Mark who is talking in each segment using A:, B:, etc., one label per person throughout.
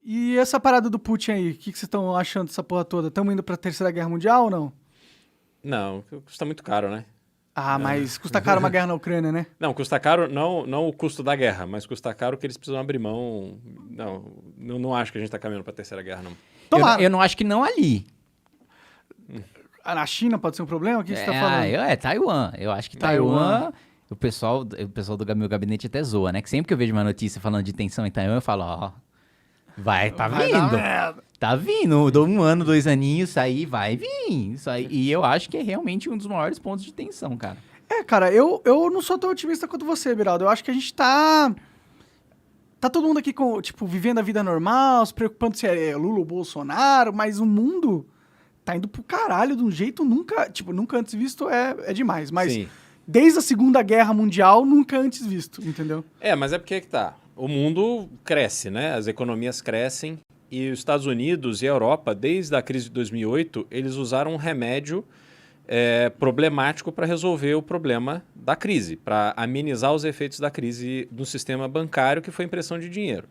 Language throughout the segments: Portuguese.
A: E essa parada do Putin aí, o que vocês estão achando dessa porra toda? Estamos indo pra Terceira Guerra Mundial ou não?
B: Não, custa muito caro, né?
A: Ah, mas custa caro uma guerra na Ucrânia, né?
B: Não, custa caro não o custo da guerra, mas custa caro que eles precisam abrir mão. Não acho que a gente tá caminhando pra Terceira Guerra, não.
A: Tomara.
C: Eu não acho que não ali.
A: Na China pode ser um problema? O que você tá falando?
C: Taiwan. Eu acho que Taiwan o pessoal do meu gabinete até zoa, né? Que sempre que eu vejo uma notícia falando de tensão em Taiwan, eu falo, tá
A: Vai dar
C: vindo.
A: merda.
C: Tá vindo. Dou 1 ano, 2 aninhos, isso aí vai vir. Isso aí. E eu acho que é realmente um dos maiores pontos de tensão, cara.
A: Cara, eu não sou tão otimista quanto você, Biraldo. Eu acho que a gente tá todo mundo aqui, vivendo a vida normal, se preocupando se é Lula ou Bolsonaro, mas o mundo tá indo pro caralho de um jeito nunca antes visto, é demais. Mas
B: Sim.
A: desde a Segunda Guerra Mundial, nunca antes visto, entendeu?
B: Mas é porque que tá. O mundo cresce, né? As economias crescem e os Estados Unidos e a Europa, desde a crise de 2008, eles usaram um remédio problemático para resolver o problema da crise, para amenizar os efeitos da crise do sistema bancário, que foi a impressão de dinheiro.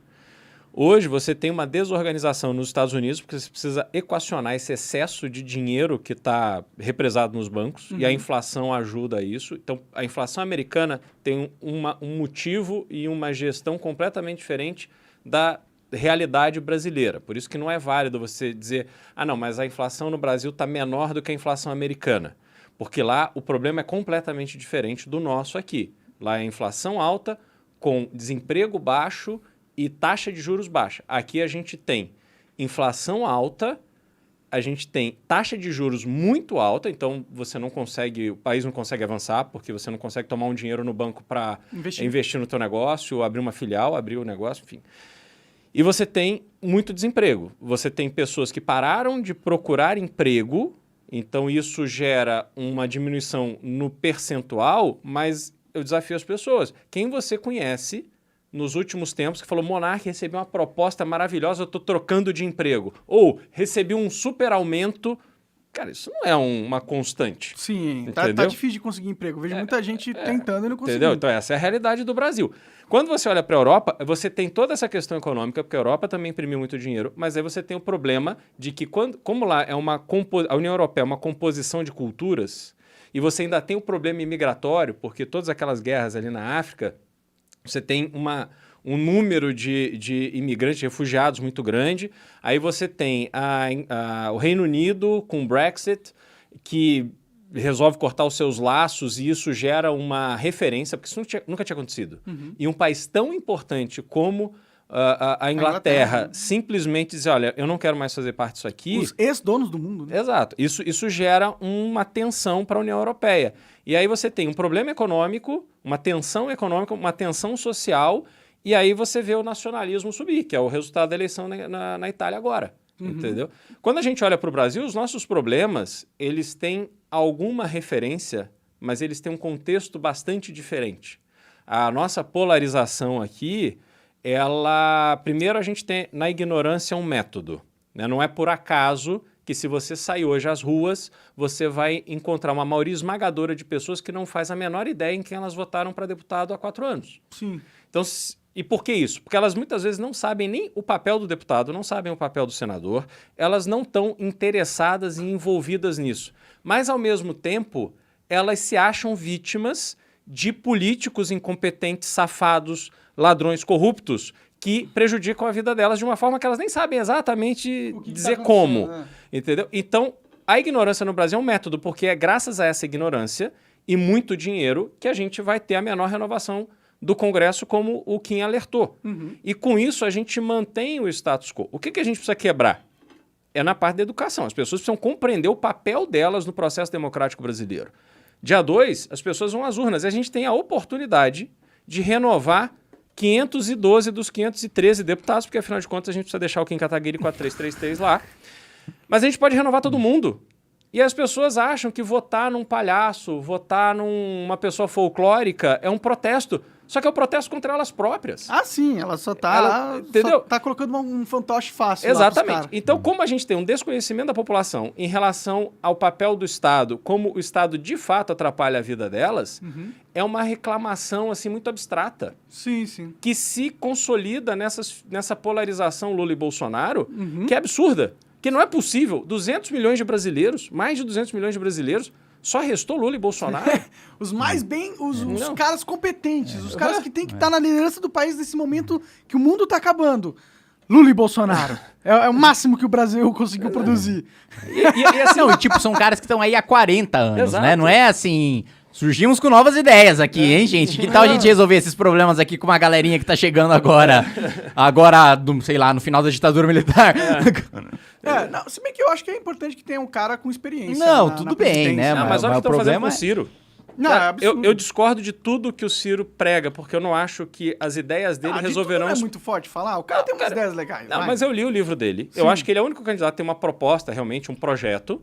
B: Hoje você tem uma desorganização nos Estados Unidos porque você precisa equacionar esse excesso de dinheiro que está represado nos bancos e a inflação ajuda a isso. Então, a inflação americana tem um motivo e uma gestão completamente diferente da realidade brasileira. Por isso que não é válido você dizer, não, mas a inflação no Brasil está menor do que a inflação americana. Porque lá o problema é completamente diferente do nosso aqui. Lá é a inflação alta, com desemprego baixo e taxa de juros baixa. Aqui a gente tem inflação alta, a gente tem taxa de juros muito alta, então o país não consegue avançar, porque você não consegue tomar um dinheiro no banco para investir no teu negócio, abrir uma filial, abrir o negócio, enfim. E você tem muito desemprego. Você tem pessoas que pararam de procurar emprego, então isso gera uma diminuição no percentual, mas eu desafio as pessoas. Quem você conhece nos últimos tempos que falou, Monark, recebi uma proposta maravilhosa, eu estou trocando de emprego. Ou recebi um super aumento. Cara, isso não é uma constante.
A: Sim, tá difícil de conseguir emprego. Vejo muita gente tentando e não conseguindo.
B: Entendeu? Então essa é a realidade do Brasil. Quando você olha para a Europa, você tem toda essa questão econômica, porque a Europa também imprimiu muito dinheiro, mas aí você tem o problema de que, como lá é a União Europeia é uma composição de culturas, e você ainda tem o problema imigratório, porque todas aquelas guerras ali na África, você tem um número de imigrantes, refugiados muito grande. Aí você tem o Reino Unido com o Brexit, que resolve cortar os seus laços e isso gera uma referência, porque isso nunca tinha acontecido. E um país tão importante como a Inglaterra simplesmente dizer, olha, eu não quero mais fazer parte disso aqui.
A: Os ex-donos do mundo, né?
B: Exato. Isso gera uma tensão para a União Europeia. E aí você tem um problema econômico, uma tensão econômica, uma tensão social, e aí você vê o nacionalismo subir, que é o resultado da eleição na Itália agora. Entendeu? Quando a gente olha para o Brasil, os nossos problemas, eles têm alguma referência, mas eles têm um contexto bastante diferente. A nossa polarização aqui, primeiro a gente tem na ignorância um método, né? Não é por acaso que se você sair hoje às ruas, você vai encontrar uma maioria esmagadora de pessoas que não faz a menor ideia em quem elas votaram para deputado há 4 anos.
A: Sim.
B: Então, e por que isso? Porque elas muitas vezes não sabem nem o papel do deputado, não sabem o papel do senador, elas não estão interessadas e envolvidas nisso. Mas, ao mesmo tempo, elas se acham vítimas de políticos incompetentes, safados, ladrões corruptos, que prejudicam a vida delas de uma forma que elas nem sabem exatamente dizer como. Entendeu? Então, a ignorância no Brasil é um método, porque é graças a essa ignorância e muito dinheiro que a gente vai ter a menor renovação do Congresso, como o Kim alertou. E com isso a gente mantém o status quo. O que a gente precisa quebrar? É na parte da educação. As pessoas precisam compreender o papel delas no processo democrático brasileiro. Dia 2, as pessoas vão às urnas e a gente tem a oportunidade de renovar 512 dos 513 deputados, porque afinal de contas a gente precisa deixar o Kim Kataguiri 4333 lá. Mas a gente pode renovar todo mundo. E as pessoas acham que votar num palhaço, votar numa pessoa folclórica é um protesto. Só que é o protesto contra elas próprias.
A: Ah, sim, ela só tá,
B: entendeu?
A: só tá colocando um fantoche fácil.
B: Exatamente. Então, como a gente tem um desconhecimento da população em relação ao papel do Estado, como o Estado de fato atrapalha a vida delas, é uma reclamação assim muito abstrata.
A: Sim, sim.
B: Que se consolida nessa polarização Lula e Bolsonaro, que é absurda. Que não é possível. 200 milhões de brasileiros, mais de 200 milhões de brasileiros, só restou Lula e Bolsonaro.
A: Os mais bem, os caras competentes, os caras que tem que estar na liderança do país nesse momento que o mundo tá acabando. Lula e Bolsonaro. É o máximo que o Brasil conseguiu produzir.
C: E assim, não, tipo, são caras que estão aí há 40 anos,
B: Exato.
C: né? Não é assim... Surgimos com novas ideias aqui, hein, gente? Que tal a gente resolver esses problemas aqui com uma galerinha que tá chegando agora, sei lá, no final da ditadura militar?
A: Não, se bem que eu acho que é importante que tenha um cara com experiência.
C: Não,
A: na
C: tudo bem,
A: presidência.
C: né?
B: Não, mas olha o que estão fazendo com o Ciro.
A: Não, é absurdo.
B: Eu discordo de tudo que o Ciro prega, porque eu não acho que as ideias dele resolverão...
A: Não é muito forte falar. O cara tem umas ideias legais.
B: Não,
A: vai.
B: mas eu li o livro dele.
A: Sim.
B: Eu acho que ele é o único candidato que tem uma proposta, realmente, um projeto,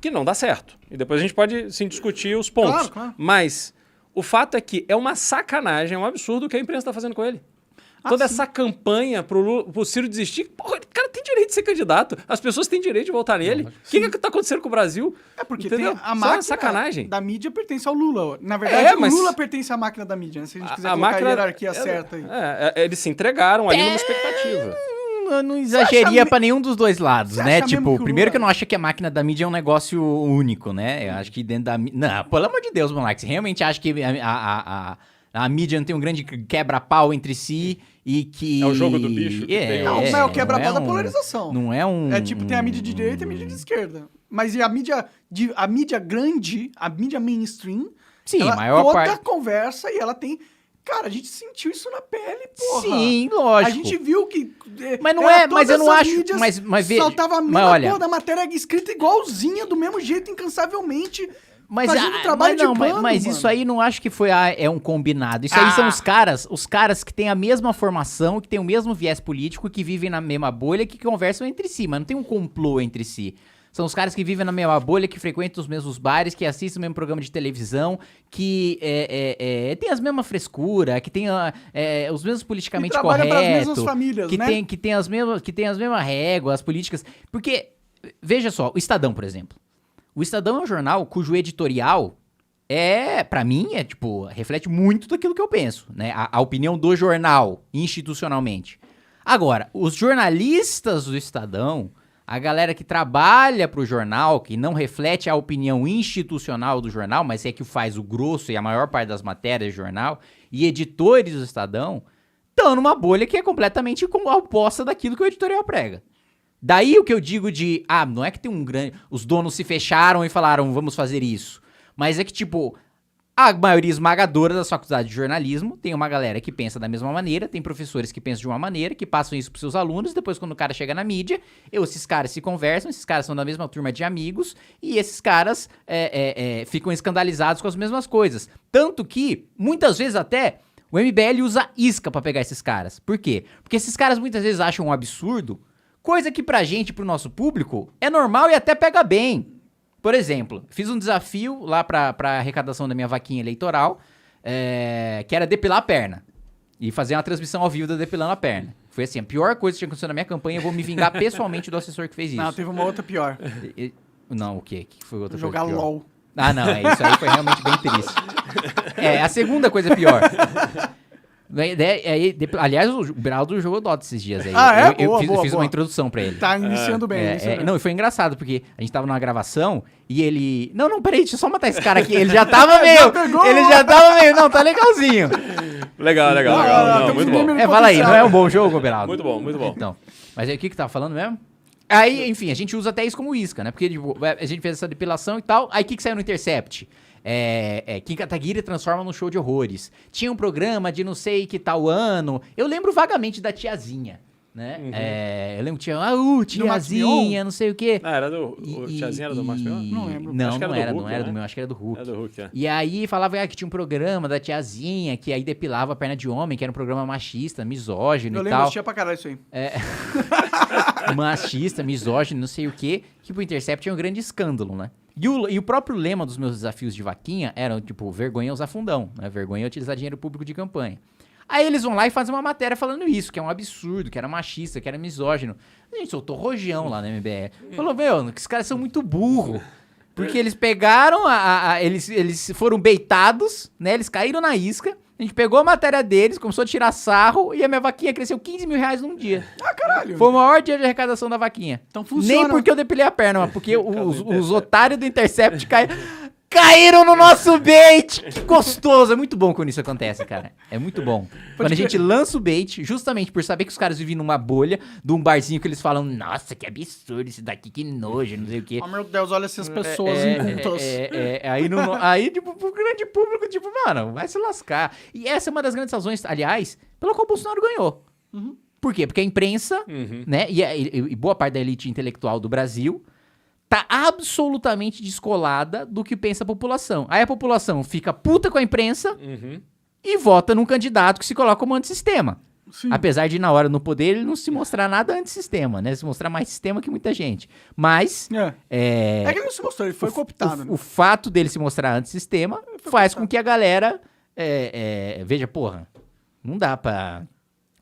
B: que não dá certo. E depois a gente pode, sim, discutir os pontos.
A: Claro, claro.
B: Mas o fato é que é uma sacanagem, é um absurdo o que a imprensa está fazendo com ele. Toda essa campanha pro Ciro desistir, porra, o cara tem direito de ser candidato. As pessoas têm direito de votar nele. O que está acontecendo com o Brasil?
A: É porque
B: entendeu?
A: tem a
B: Isso é uma
A: máquina
B: sacanagem.
A: da mídia pertence ao Lula. Na verdade,
B: mas
A: o Lula pertence à máquina da mídia, né? Se a gente quiser
B: a
A: colocar
B: máquina,
A: a hierarquia certa aí.
B: Eles se entregaram ali numa expectativa.
C: Eu não exageria
A: acha
C: pra nenhum dos dois lados,
A: Você
C: né?
A: acha mesmo
C: Tipo,
A: que o
C: primeiro
A: Lula-
C: que eu não acho que a máquina da mídia é um negócio único, né? Eu acho que dentro da mídia... Não, pelo amor de Deus, Monark, você realmente acha que a mídia não tem um grande quebra-pau entre si e que...
B: É o jogo do bicho que tem
A: Não, mas é o quebra-pau da
C: um-
A: polarização.
C: Não é um...
A: É tipo, tem a mídia de direita e a mídia de esquerda. Mas e a mídia grande, a mídia mainstream,
C: Sim,
A: ela
C: maior
A: toda
C: parte...
A: conversa e ela tem... Cara, a gente sentiu isso na pele, porra.
C: Sim, lógico.
A: A gente viu que...
C: Mas não
A: era
C: é, mas
A: todas
C: eu não
A: as
C: acho...
A: mídias
C: Mas veja...
A: Soltava a
C: mas
A: mesma
C: olha,
A: porra da matéria escrita igualzinha, do mesmo jeito, incansavelmente,
C: Mas,
A: fazendo trabalho de pano,
C: mas
A: mano.
C: isso aí não acho que foi é um combinado. Isso aí são os caras que têm a mesma formação, que têm o mesmo viés político, que vivem na mesma bolha, que conversam entre si, mas não tem um complô entre si. São os caras que vivem na mesma bolha, que frequentam os mesmos bares, que assistem o mesmo programa de televisão, que tem as mesmas frescuras, que tem os mesmos politicamente
A: E trabalha pras
C: corretos.
A: mesmas famílias,
C: que
A: né?
C: tem as mesmas réguas, as políticas. Porque, veja só, o Estadão, por exemplo. O Estadão é um jornal cujo editorial pra mim, reflete muito daquilo que eu penso, né? A opinião do jornal, institucionalmente. Agora, os jornalistas do Estadão, a galera que trabalha pro jornal, que não reflete a opinião institucional do jornal, mas é que faz o grosso e a maior parte das matérias do jornal, e editores do Estadão, estão numa bolha que é completamente oposta daquilo que o editorial prega. Daí o que eu digo não é que tem um grande... Os donos se fecharam e falaram, vamos fazer isso. Mas é que, a maioria esmagadora das faculdades de jornalismo tem uma galera que pensa da mesma maneira, tem professores que pensam de uma maneira, que passam isso pros seus alunos, depois quando o cara chega na mídia, esses caras se conversam, esses caras são da mesma turma de amigos, e esses caras ficam escandalizados com as mesmas coisas. Tanto que, muitas vezes até, o MBL usa isca pra pegar esses caras. Por quê? Porque esses caras muitas vezes acham um absurdo, coisa que pra gente, pro nosso público, é normal e até pega bem. Por exemplo, fiz um desafio lá pra arrecadação da minha vaquinha eleitoral, que era depilar a perna. E fazer uma transmissão ao vivo da depilando a perna. Foi assim, a pior coisa que tinha acontecido na minha campanha, eu vou me vingar pessoalmente do assessor que fez isso.
A: Não, teve uma outra pior.
C: Não, o quê? O que foi outra
A: Jogar
C: coisa pior?
A: LOL.
C: Ah, não, isso aí foi realmente bem triste. A segunda coisa pior. Aliás, o Beraldo jogou Dota esses dias aí. Eu fiz uma introdução pra ele.
A: Tá iniciando bem.
C: Não, e foi engraçado, porque a gente tava numa gravação e ele... Não, peraí, deixa eu só matar esse cara aqui. Ele já tava meio... Não, tá legalzinho.
B: Legal. Não, muito bom.
C: Fala aí, não é um bom jogo, Beraldo?
B: Muito bom.
C: Então, mas aí o que tava falando mesmo? Aí, enfim, a gente usa até isso como isca, né? Porque a gente fez essa depilação e tal. Aí o que saiu no Intercept? Kim Kataguiri transforma num show de horrores. Tinha um programa de não sei que tal ano. Eu lembro vagamente da tiazinha, né? Eu lembro que tinha tiazinha, não sei o quê.
B: Era do... tiazinha era do Max Mion?
A: Não lembro.
C: Não era
B: né?
C: do meu, acho que era do Hulk.
B: Era do Hulk, é.
C: E aí falava que tinha um programa da tiazinha, que aí depilava a perna de homem, que era um programa machista, misógino
A: Eu
C: e
A: lembro,
C: tal.
A: assistia pra caralho isso aí.
C: Machista, misógino, não sei o quê, que pro Intercept é um grande escândalo, né? E o próprio lema dos meus desafios de vaquinha era, tipo, vergonha é usar fundão, né? Vergonha é utilizar dinheiro público de campanha. Aí eles vão lá e fazem uma matéria falando isso, que é um absurdo, que era machista, que era misógino. A gente soltou rojão lá na MBR. Falou, meu, que esses caras são muito burros. Porque eles pegaram, eles foram beitados, né? Eles caíram na isca. A gente pegou a matéria deles, começou a tirar sarro e a minha vaquinha cresceu 15 mil reais num dia.
A: Ah, caralho.
C: Foi o maior dia de arrecadação da vaquinha.
A: Então funciona.
C: Nem porque eu depilei a perna, mas porque os otários do Intercept caíram no nosso bait. Que gostoso. É muito bom quando isso acontece, cara. É muito bom. Quando a gente lança o bait, justamente por saber que os caras vivem numa bolha, de um barzinho que eles falam, nossa, que absurdo isso daqui, que nojo, não sei o quê.
A: Oh, meu Deus, olha essas pessoas incultas.
C: Aí, tipo, pro grande público, tipo, mano, vai se lascar. E essa é uma das grandes razões, aliás, pela qual o Bolsonaro ganhou.
A: Uhum.
C: Por quê? Porque a imprensa, né, e boa parte da elite intelectual do Brasil tá absolutamente descolada do que pensa a população. Aí a população fica puta com a imprensa e vota num candidato que se coloca como antissistema.
A: Sim.
C: Apesar de, na hora no poder, ele não se mostrar nada antissistema, né? Se mostrar mais sistema que muita gente. Mas...
A: É que ele não se mostrou, ele foi cooptado. Né?
C: O fato dele se mostrar antissistema faz com que a galera veja, porra, não dá pra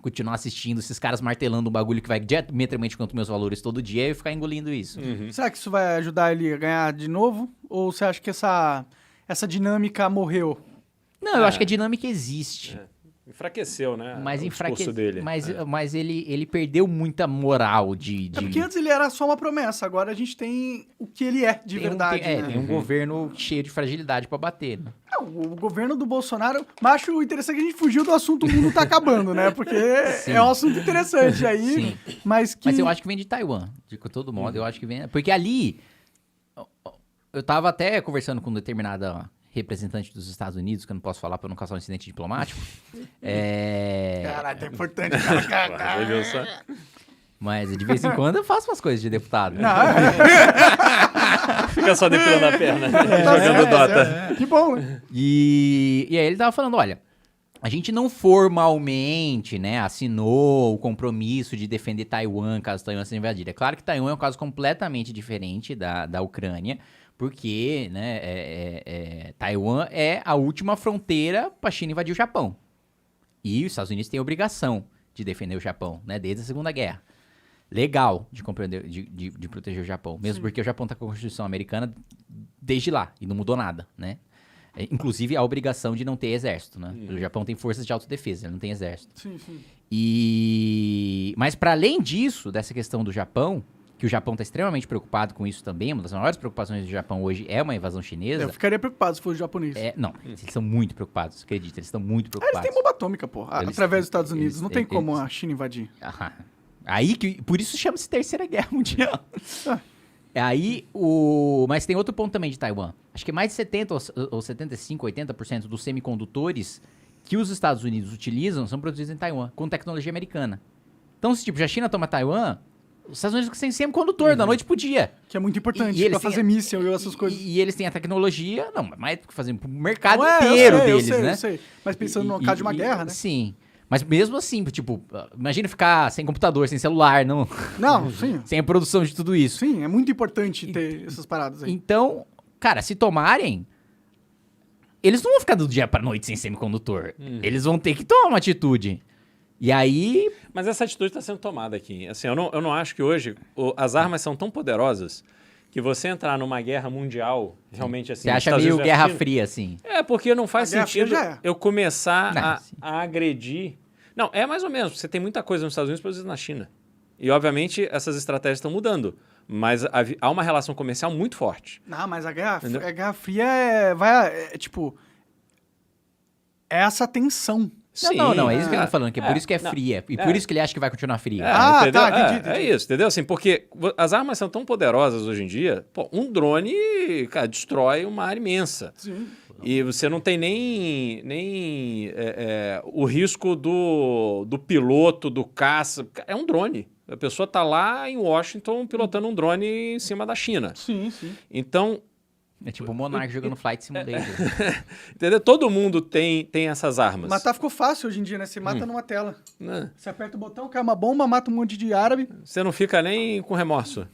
C: continuar assistindo esses caras martelando um bagulho que vai diametralmente contra meus valores todo dia e ficar engolindo isso.
A: Será que isso vai ajudar ele a ganhar de novo? Ou você acha que essa dinâmica morreu?
C: Não, eu acho que a dinâmica existe.
B: Enfraqueceu, né?
C: Mas
B: o discurso dele.
C: Mas ele perdeu muita moral de...
A: É porque antes ele era só uma promessa, agora a gente tem o que ele é de verdade. Né?
C: Tem um governo cheio de fragilidade pra bater, né?
A: O governo do Bolsonaro... Mas acho interessante que a gente fugiu do assunto, o mundo tá acabando, né? Porque é um assunto interessante aí,
C: Sim.
A: Mas
C: eu acho que vem de Taiwan, de todo modo, eu acho que vem... Porque ali, eu tava até conversando com determinada representante dos Estados Unidos, que eu não posso falar pra não causar um incidente diplomático.
A: Caralho, é importante.
C: Mas de vez em quando eu faço umas coisas de deputado.
A: Não,
B: Fica só depilando a perna, jogando Dota.
A: Que bom, né?
C: E aí ele tava falando, olha, a gente não formalmente, né, assinou o compromisso de defender Taiwan caso Taiwan seja invadida. É claro que Taiwan é um caso completamente diferente da Ucrânia, porque, né, Taiwan é a última fronteira para a China invadir o Japão. E os Estados Unidos têm a obrigação de defender o Japão, né, desde a Segunda Guerra. Legal de compreender, de proteger o Japão, mesmo porque o Japão está com a Constituição americana desde lá e não mudou nada, né? Inclusive a obrigação de não ter exército, né? O Japão tem forças de autodefesa, ele não tem exército.
A: Sim, sim.
C: Mas para além disso, dessa questão do Japão, que o Japão está extremamente preocupado com isso também, uma das maiores preocupações do Japão hoje é uma invasão chinesa.
A: Eu ficaria preocupado se fosse japonês.
C: Não, eles estão muito preocupados, acredita, eles estão muito
A: Eles
C: preocupados.
A: têm bomba atômica, pô, através dos Estados Unidos. Não tem como a China invadir.
C: Aí que, por isso chama-se Terceira Guerra Mundial. Mas tem outro ponto também de Taiwan. Acho que mais de 70 ou 75, 80% dos semicondutores que os Estados Unidos utilizam são produzidos em Taiwan, com tecnologia americana. Então, se a China toma Taiwan, os Estados Unidos têm semicondutor da noite pro dia.
A: Que é muito importante pra fazer míssil e essas coisas.
C: E eles têm a tecnologia, mais do que fazer pro mercado inteiro deles, né?
A: Eu sei. Mas pensando no caso de uma guerra, né?
C: Sim. Mas mesmo assim, imagina ficar sem computador, sem celular, não...
A: Não, sim.
C: Sem a produção de tudo isso.
A: Sim, é muito importante ter essas paradas aí.
C: Então, cara, se tomarem, eles não vão ficar do dia pra noite sem semicondutor. Eles vão ter que tomar uma atitude. E aí...
B: Mas essa atitude está sendo tomada aqui. Assim, eu não acho que hoje as armas são tão poderosas que você entrar numa guerra mundial, realmente assim...
C: Você acha meio Guerra Fria, assim?
B: Porque não faz sentido eu começar
C: Não,
B: a agredir... Não, é mais ou menos. Você tem muita coisa nos Estados Unidos produzida na China. E, obviamente, essas estratégias estão mudando. Mas há uma relação comercial muito forte.
A: Não, mas a Guerra Fria é essa tensão.
C: Sim, não, é isso que ele tá falando, que é por isso que é fria. E por isso que ele acha que vai continuar fria.
B: Entendeu?
A: Tá, entendi.
B: É isso, entendeu? Assim, porque as armas são tão poderosas hoje em dia, um drone, cara, destrói uma área imensa.
A: Sim.
B: E você não tem nem o risco do piloto, do caça. É um drone. A pessoa tá lá em Washington pilotando um drone em cima da China.
A: Sim, sim.
B: Então,
C: É tipo o Monark jogando Flight Simulator.
B: Entendeu? Todo mundo tem essas armas.
A: Matar ficou fácil hoje em dia, né? Você mata numa tela.
B: Né?
A: Você aperta o botão, cai uma bomba, mata um monte de árabe.
B: Você não fica nem com remorso.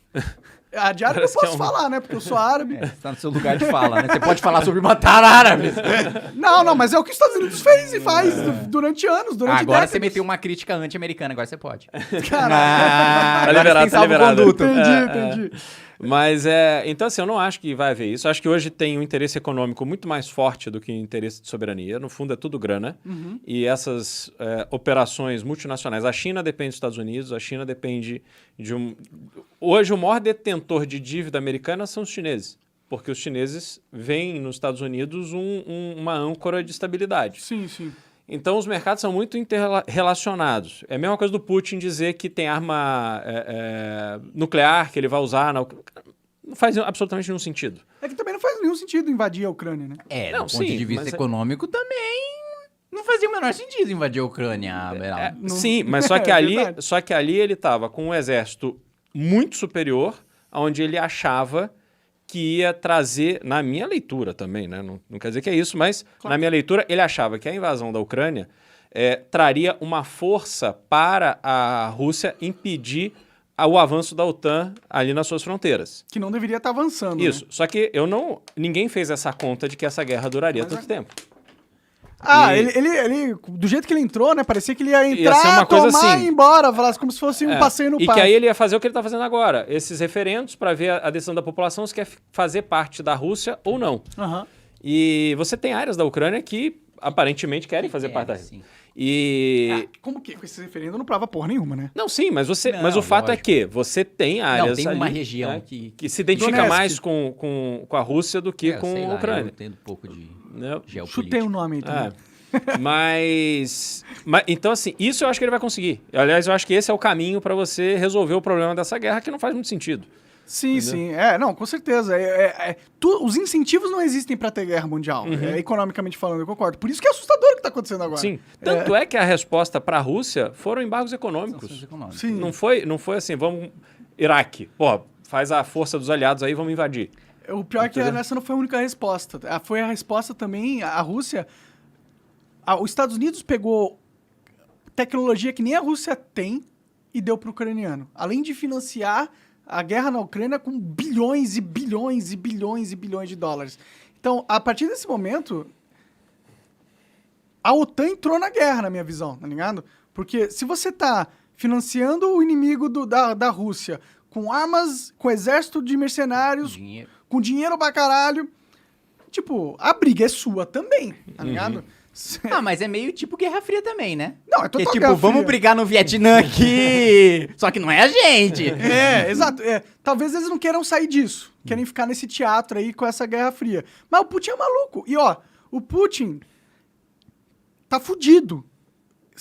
A: A de árabe eu
B: Parece que
A: posso
B: é um-
A: falar, né? Porque eu sou árabe.
C: Você tá no seu lugar de fala, né? Você pode falar sobre matar árabes.
A: Não, mas é o que os Estados Unidos fez e faz durante anos, durante
C: Agora
A: décadas.
C: você meteu uma crítica anti-americana, agora você pode.
A: Caralho.
C: Ah,
B: Tá
C: agora
B: liberado,
C: você tem
B: tá liberado.
C: salvo-conduto.
A: Entendi.
B: Mas então assim, eu não acho que vai haver isso. Eu acho que hoje tem um interesse econômico muito mais forte do que o interesse de soberania. No fundo, é tudo grana. E essas operações multinacionais. A China depende dos Estados Unidos, a China depende de um. Hoje, o maior detentor de dívida americana são os chineses. Porque os chineses veem nos Estados Unidos uma âncora de estabilidade.
A: Sim, sim.
B: Então, os mercados são muito interrelacionados. É a mesma coisa do Putin dizer que tem arma nuclear que ele vai usar. Não faz absolutamente nenhum sentido.
A: É que também não faz nenhum sentido invadir a Ucrânia, né?
B: Não,
C: do ponto
B: sim,
C: de vista
B: mas
C: econômico também não fazia o menor sentido invadir a Ucrânia, Beraldo.
A: Não-
B: Sim, mas só que,
A: É
B: ali,
A: verdade.
B: só que ali ele estava com um exército muito superior, onde ele achava que ia trazer, na minha leitura também, né? Não quer dizer que é isso, mas na minha leitura ele achava que a invasão da Ucrânia traria uma força para a Rússia impedir o avanço da OTAN ali nas suas fronteiras.
A: Que não deveria estar avançando.
B: Isso.
A: Né?
B: Só que ninguém fez essa conta de que essa guerra duraria tanto tempo.
A: Ah,
B: E-
A: ele, do jeito que ele entrou, né? Parecia que ele ia entrar,
B: ser uma coisa
A: tomar
B: assim.
A: e ir embora, falar como se fosse um passeio no
B: E
A: parque.
B: que aí ele ia fazer o que ele está fazendo agora. Esses referendos para ver a decisão da população se quer fazer parte da Rússia ou não.
A: Aham.
B: E você tem áreas da Ucrânia que aparentemente querem fazer parte da Rússia.
C: Sim.
B: E...
A: Como que? Com esse referendo não prova porra nenhuma, né?
B: Não, sim, mas
C: Não,
B: o fato
C: lógico.
B: é que você tem áreas
C: tem uma
B: ali,
C: região
B: né,
C: que-
B: se identifica
A: Donetsk.
B: mais com a Rússia do que com
C: Sei
B: a
C: lá,
B: Ucrânia.
C: eu entendo um pouco de
B: Né?
C: geopolítica.
A: Chutei o nome aí também.
B: Mas então assim, isso eu acho que ele vai conseguir. Aliás, eu acho que esse é o caminho para você resolver o problema dessa guerra, que não faz muito sentido.
A: Sim,
B: Entendeu?
A: sim. Não, com certeza. Os incentivos não existem pra ter guerra mundial, economicamente falando, eu concordo. Por isso que é assustador o que tá acontecendo agora.
B: Sim. Tanto é que a resposta para a Rússia foram embargos econômicos.
C: Sanções econômicas.
A: Sim.
B: Não foi assim, vamos. Iraque, pô, faz a força dos aliados aí, vamos invadir.
A: O pior é que
B: Entendeu?
A: essa não foi a única resposta. Foi a resposta também, a Rússia... Os Estados Unidos pegou tecnologia que nem a Rússia tem e deu pro ucraniano. Além de financiar a guerra na Ucrânia com bilhões e bilhões e bilhões e bilhões de dólares. Então, a partir desse momento, a OTAN entrou na guerra, na minha visão, tá ligado? Porque se você tá financiando o inimigo da Rússia com armas, com exército de mercenários,
C: Dinheiro.
A: com dinheiro pra caralho, tipo, a briga é sua também, tá ligado?
C: Ah, mas é meio tipo Guerra Fria também, né?
A: Não, é total
C: Porque, tipo,
A: Guerra
C: vamos
A: Fria.
C: brigar no Vietnã aqui. Só que não é a gente.
A: Exato. Talvez eles não queiram sair disso. Querem ficar nesse teatro aí com essa Guerra Fria. Mas o Putin é maluco. E, ó, o Putin tá fudido.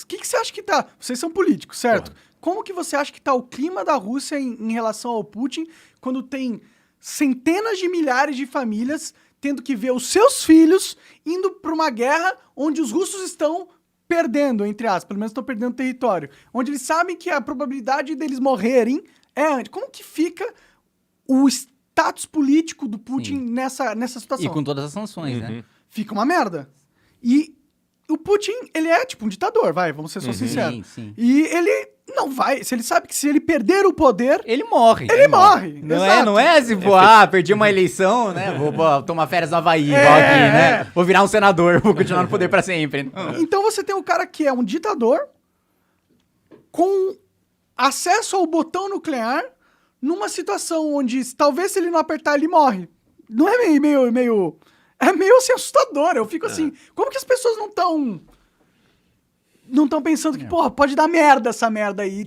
A: O que você acha que tá... Vocês são políticos, certo? Como que você acha que tá o clima da Rússia em relação ao Putin quando tem centenas de milhares de famílias tendo que ver os seus filhos indo pra uma guerra onde os russos estão perdendo, entre aspas, pelo menos estão perdendo território, onde eles sabem que a probabilidade deles morrerem é... Como que fica o status político do Putin nessa situação?
C: E com todas as sanções, né?
A: Fica uma merda. E o Putin, ele é tipo um ditador, vamos ser só sinceros.
C: Sim, sim.
A: E ele não vai, se ele sabe que se ele perder o poder,
C: Ele morre.
A: ele morre.
C: Não
A: Exato.
C: não é se for, perdi uma eleição, né? Vou tomar férias no Havaí, igual aqui, né? Vou virar um senador, vou continuar no poder pra sempre. Não.
A: Então você tem o cara que é um ditador com acesso ao botão nuclear numa situação onde talvez se ele não apertar ele morre. Não é meio é meio assim assustador. Eu fico assim, como que as pessoas não estão pensando que, porra, pode dar merda essa merda aí.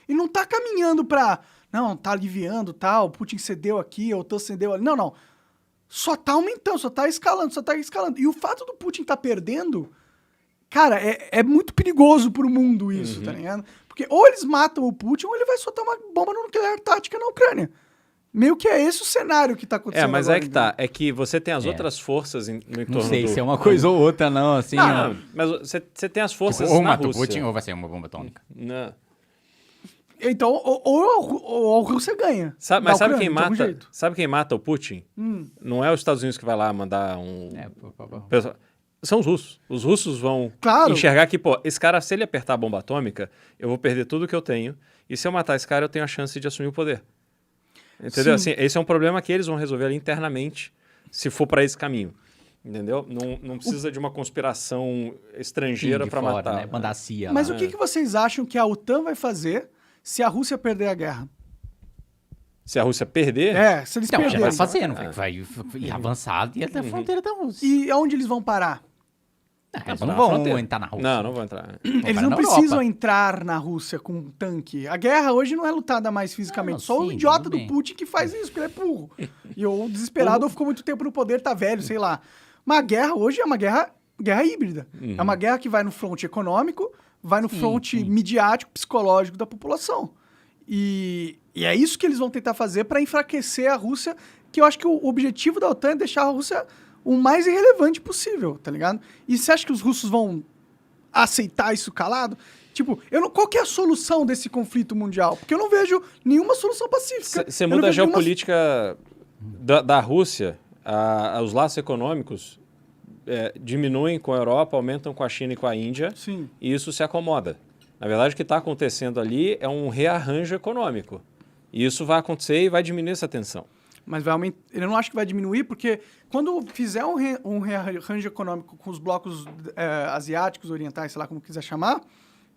A: E não tá caminhando pra... Não, tá aliviando, tal, Putin cedeu aqui, a OTAN cedeu ali. Não. Só tá aumentando, só tá escalando. E o fato do Putin tá perdendo, cara, é muito perigoso pro mundo isso, tá ligado? Porque ou eles matam o Putin ou ele vai soltar uma bomba nuclear tática na Ucrânia. Meio que é esse o cenário que tá acontecendo
B: Mas
A: agora,
B: é que tá. É que você tem as outras forças no entorno
C: Não sei
B: do...
C: se é uma coisa ou outra, não, assim.
B: Não, mas você tem as forças
C: ou
B: na
C: mata o
B: Rússia.
C: Putin ou vai ser uma bomba atômica.
B: Não.
A: Então, ou a Rússia ganha.
B: Sabe,
A: da
B: mas sabe
A: Ucrânia,
B: quem
A: de algum
B: mata?
A: jeito.
B: Sabe quem mata o Putin? Não é os Estados Unidos que vai lá mandar um. São os russos. Os russos vão
A: Claro.
B: enxergar que, pô, esse cara, se ele apertar a bomba atômica, eu vou perder tudo que eu tenho. E se eu matar esse cara, eu tenho a chance de assumir o poder. Entendeu?
A: Sim.
B: Assim, esse é um problema que eles vão resolver ali internamente, se for para esse caminho. Entendeu? Não precisa de uma conspiração estrangeira
C: de
B: para
C: fora,
B: matar.
C: né? Mandar a CIA
A: Mas
C: lá.
A: o que vocês acham que a OTAN vai fazer se a Rússia perder a guerra?
B: Se a Rússia perder,
A: Se eles
C: Não, já
A: perderem.
C: vai fazendo, vai ir avançado e até a fronteira da Rússia.
A: E aonde eles vão parar?
C: Eles
B: na
C: não vão
B: fronteira.
C: entrar na Rússia.
B: Não vão entrar.
A: Eles
C: parar
A: não
C: na
A: precisam
C: Europa.
A: entrar na Rússia com um tanque. A guerra hoje não é lutada mais fisicamente.
C: Não,
A: Só o
C: sim,
A: idiota
C: tudo
A: do
C: bem.
A: Putin que faz isso, porque ele é burro. E ou desesperado ou ficou muito tempo no poder, tá velho, sei lá. Mas a guerra hoje é uma guerra híbrida. É uma guerra que vai no fronte econômico, vai no fronte midiático, psicológico da população. E é isso que eles vão tentar fazer para enfraquecer a Rússia, que eu acho que o objetivo da OTAN é deixar a Rússia o mais irrelevante possível, tá ligado? E você acha que os russos vão aceitar isso calado? Tipo, qual que é a solução desse conflito mundial? Porque eu não vejo nenhuma solução pacífica.
B: Você
A: Eu não
B: muda a
A: vejo nenhuma-
B: geopolítica da Rússia, os laços econômicos diminuem com a Europa, aumentam com a China e com a Índia,
A: Sim.
B: e isso se acomoda. Na verdade, o que está acontecendo ali é um rearranjo econômico. E isso vai acontecer e vai diminuir essa tensão.
A: Mas vai aumentar. Eu não acho que vai diminuir, porque quando fizer um rearranjo econômico com os blocos asiáticos, orientais, sei lá como quiser chamar,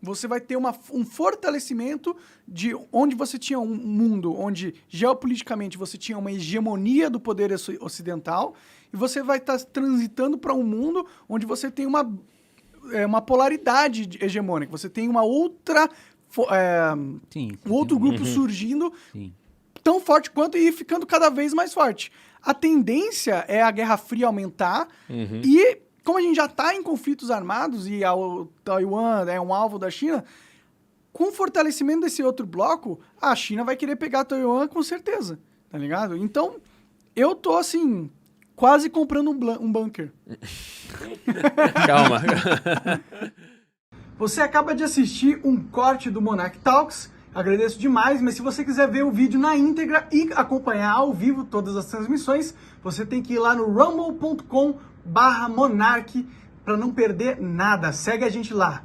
A: você vai ter um fortalecimento de onde você tinha um mundo onde geopoliticamente você tinha uma hegemonia do poder ocidental e você vai estar transitando para um mundo onde você tem uma polaridade hegemônica. Você tem uma outra... um outro grupo surgindo
C: Sim.
A: tão forte quanto e ficando cada vez mais forte. A tendência é a Guerra Fria aumentar e, como a gente já está em conflitos armados e o Taiwan é um alvo da China, com o fortalecimento desse outro bloco, a China vai querer pegar Taiwan com certeza, tá ligado? Então, eu tô, assim, quase comprando um bunker.
B: Calma.
A: Você acaba de assistir um corte do Monarch Talks. Agradeço demais, mas se você quiser ver o vídeo na íntegra e acompanhar ao vivo todas as transmissões, você tem que ir lá no rumble.com/monarch para não perder nada. Segue a gente lá.